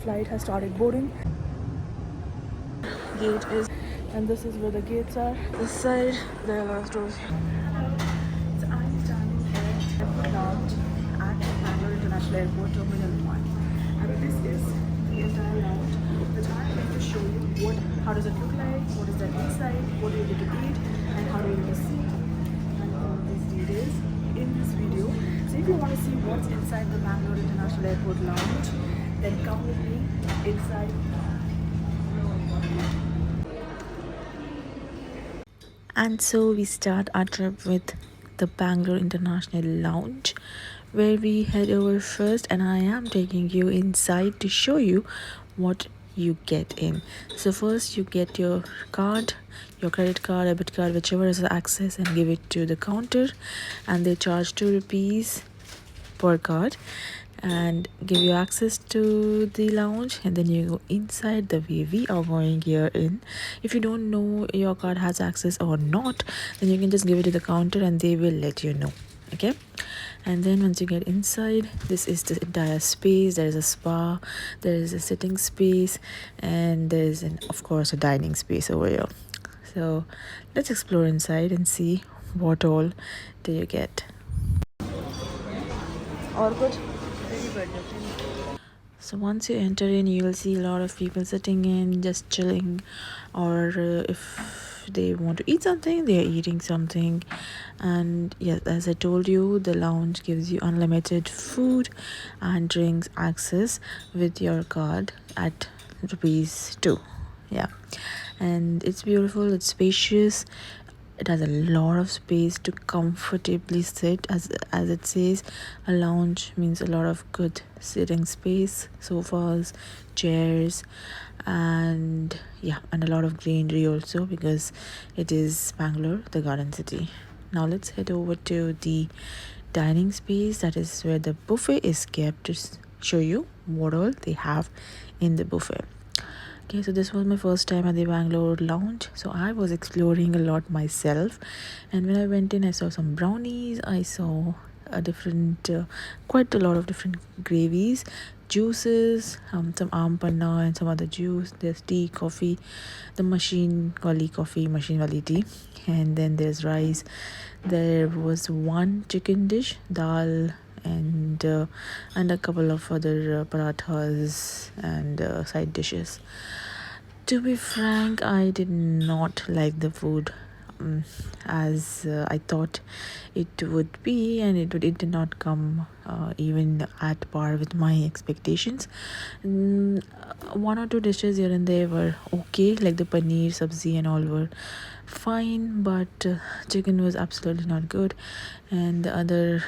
Flight has started boarding. Gate is, and this is where the gates are. This side, there are a lot of stores. So I'm standing here at the lounge at Bangalore International Airport Terminal 1. And this is the entire lounge that I'm going to show you how does it look like, what is that inside, what do you get to eat, and how do you get to see, and all of these details in this video. So if you want to see what's inside the Bangalore International Airport lounge, then come with me inside. And so we start our trip with the Bangalore International Lounge, where we head over first, and I am taking you inside to show you what you get in. So first you get your card, your credit card, debit card, whichever is the access, and give it to the counter, and they charge 2 rupees per card and give you access to the lounge, and then you go inside the way we are going here in. If you don't know your card has access or not, then you can just give it to the counter and they will let you know. Okay, and then once you get inside, this is the entire space. There is a spa, there is a sitting space, and there is of course a dining space over here. So let's explore inside and see what all do you get. Or good. So once you enter in, you will see a lot of people sitting in, just chilling, or if they want to eat something, they are eating something. And yes, as I told you, the lounge gives you unlimited food and drinks access with your card at rupees 2. Yeah, and it's beautiful, it's spacious. It has a lot of space to comfortably sit. As it says, a lounge means a lot of good sitting space, sofas, chairs, and yeah, and a lot of greenery also, because it is Bangalore, the garden city. Now let's head over to the dining space. That is where the buffet is kept, to show you what all they have in the buffet. Okay, so this was my first time at the Bangalore lounge, so I was exploring a lot myself. And when I went in, I saw some brownies, I saw a different quite a lot of different gravies, juices, some aam panna and some other juice. There's tea, coffee, the machine wali coffee, machine wali tea, and then there's rice. There was one chicken dish, dal, and a couple of other parathas and side dishes. To be frank, I did not like the food as I thought it would be, and it did not come even at par with my expectations. One or two dishes here and there were okay, like the paneer sabzi and all were fine, but chicken was absolutely not good, and the other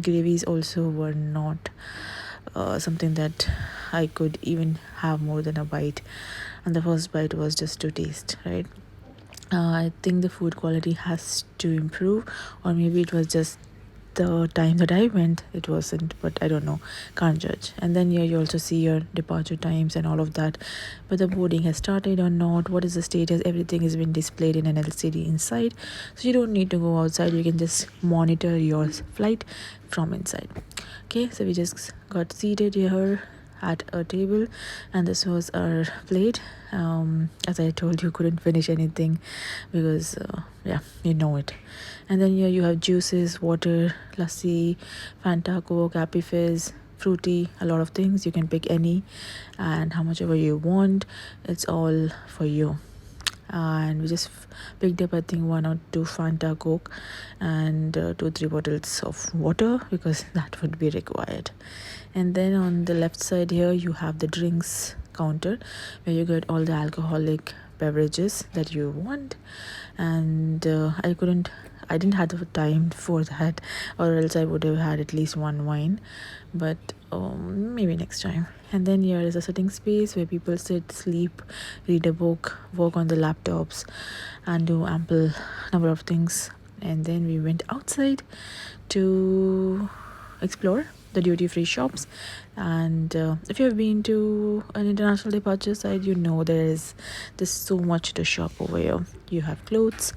gravies also were not something that I could even have more than a bite, and the first bite was just to taste, right? I think the food quality has to improve, or maybe it was just the time that I went, it wasn't, but I don't know, can't judge. And then here you also see your departure times and all of that, whether boarding has started or not, what is the status, everything has been displayed in an LCD inside, so you don't need to go outside, you can just monitor your flight from inside. Okay, so we just got seated here at a table, and this was our plate. As I told you, couldn't finish anything because yeah, you know it. And then here you have juices, water, lassi, Fanta, Coke, Happy Fizz, fruity, a lot of things. You can pick any and how much ever you want. It's all for you. And we just picked up, I think, 1 or 2 Fanta, Coke, and 2 or 3 bottles of water, because that would be required. And then on the left side here you have the drinks counter, where you get all the alcoholic beverages that you want. And I didn't have the time for that, or else I would have had at least one wine, but maybe next time. And then here is a sitting space where people sit, sleep, read a book, work on the laptops, and do ample number of things. And then we went outside to explore the duty-free shops. And if you have been to an international departure site, you know there's so much to shop over here. You have clothes,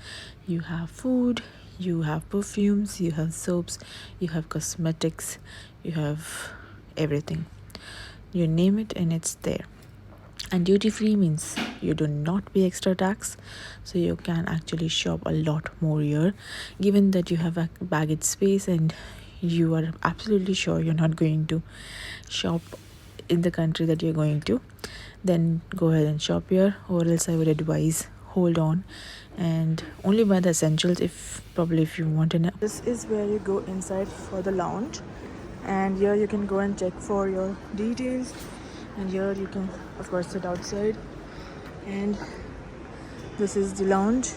you have food, you have perfumes, you have soaps, you have cosmetics, you have everything. You name it and it's there. And duty free means you do not pay extra tax, so you can actually shop a lot more here, given that you have a baggage space and you are absolutely sure you're not going to shop in the country that you're going to. Then go ahead and shop here, or else I would advise hold on and only buy the essentials if you want to. This is where you go inside for the lounge, and here you can go and check for your details, and here you can of course sit outside. And this is the lounge,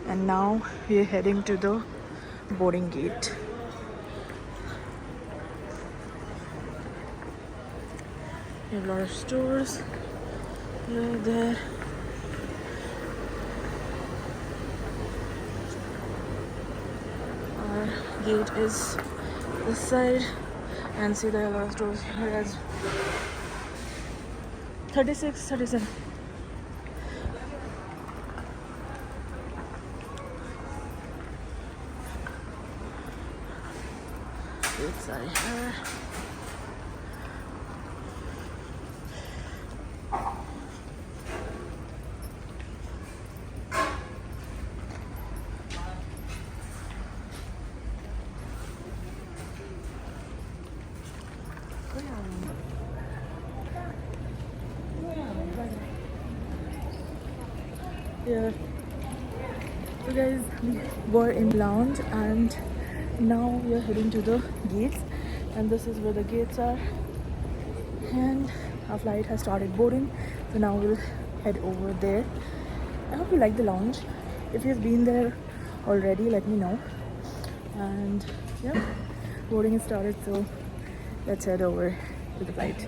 and now we are heading to the boarding gate. You have a lot of stores here, there. Our gate is this side, and see there are a lot of stores here as 36, 37. This side here. Yeah. So guys, we were in lounge and now we are heading to the gates, and this is where the gates are, and our flight has started boarding, so now we'll head over there. I hope you like the lounge. If you've been there already, let me know. And yeah, boarding has started, so let's head over to the flight.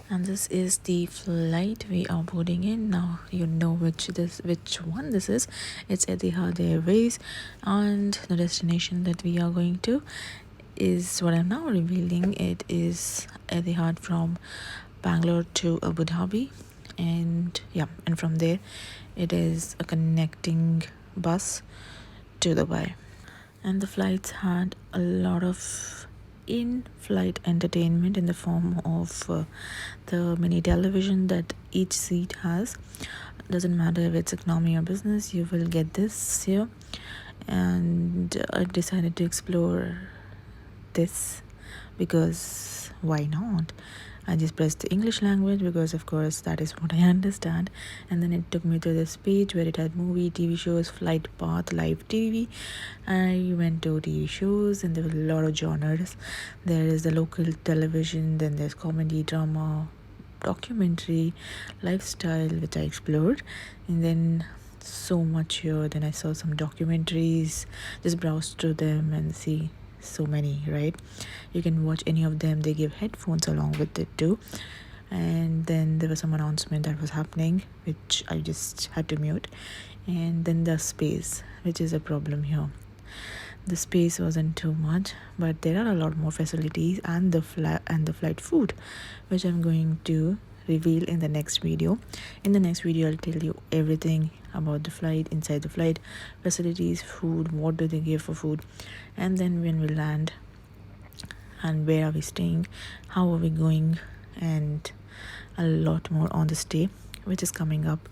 And this is the flight we are boarding in. Now you know which one this is. It's Etihad Airways, and the destination that we are going to is what I'm now revealing. It is Etihad from Bangalore to Abu Dhabi, and yeah, and from there it is a connecting bus to Dubai. And the flights had a lot of in-flight entertainment in the form of the mini television that each seat has. Doesn't matter if it's economy or business, you will get this here. And I decided to explore this because why not? I just pressed the English language because of course that is what I understand, and then it took me to this page where it had movie, TV shows, flight path, live TV. I went to TV shows and there were a lot of genres. There is the local television, then there's comedy, drama, documentary, lifestyle, which I explored, and then so much here. Then I saw some documentaries, just browsed through them and see so many, right? You can watch any of them. They give headphones along with it too. And then there was some announcement that was happening which I just had to mute. And then the space, which is a problem here. The space wasn't too much, but there are a lot more facilities, and the flight food, which I'm going to reveal in the next video. In the next video I'll tell you everything about the flight, inside the flight, facilities, food, what do they give for food, and then when we land and where are we staying, how are we going, and a lot more on the stay, which is coming up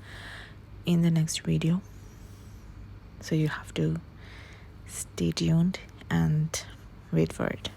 in the next video. So you have to stay tuned and wait for it.